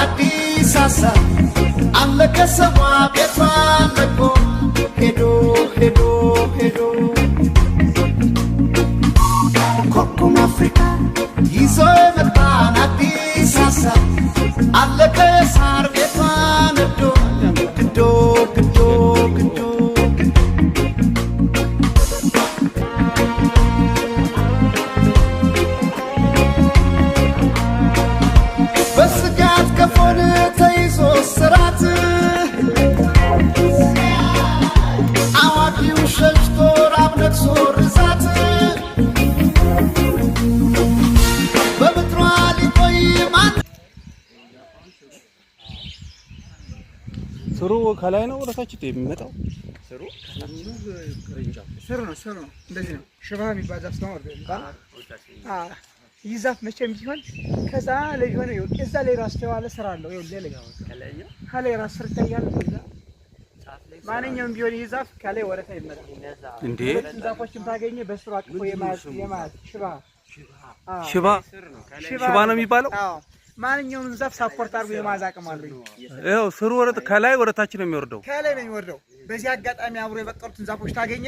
አዲስ ሀሳብ አለ ከሰማ ቤቷን ለቆ ሄዶ ሄዶ ሄዶ ኮኮም አፍሪካ ይዞ የመጣን አዲስ ሀሳብ አለ ከሳር ቤቷን ነዶ ግዶ ግዶ ግዶ በስጋት ከፎን ተይዞ ስራት አዋቂው ሸሽቶ ራብ ነግሶ ርዛት በምድሯ ሊቆይ ማን ስሩ ከላይ ነው ወደ ታች የሚመጣው ስሩ ነው እንደዚህ ነው ሽባ የሚባል ዛፍ ነው አይደል ይዛፍ መቼም ቢሆን ከዛ ላይ ሆነ እዛ ላይ ራስ ተዋለ ስራ አለው ከላይ ራስ ስር ታያለ ከዛ ማንኛውም ቢሆን ይዛፍ ከላይ ወረታ ይመጣል እንዴ ዛፎችን ታገኘ በስሩ አቅፎ የማት ሽባ ነው የሚባለው አዎ ማንኛውም ዛፍ ሳፖርት አድርጎ የማዛቅም አለው ይሄው ስሩ ወደ ከላይ ወደ ታች ነው የሚወርደው ከላይ ነው የሚወርደው በዚህ አጋጣሚ አብሮ የበቀሉትን ዛፎች ታገኘ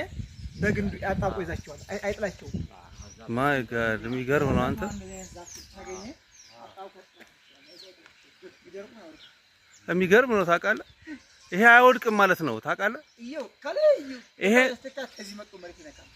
በግንዱ ያጣቆ ይዛቸዋል አይጥላቸውም ማይ ጋድ የሚገርም ነው አንተ የሚገርም ነው ታውቃለህ ይሄ አይወድቅም ማለት ነው ታውቃለህ ይሄው ከላይ ይሄ ይሄ ከዚህ መጥቶ መሬት ይነካል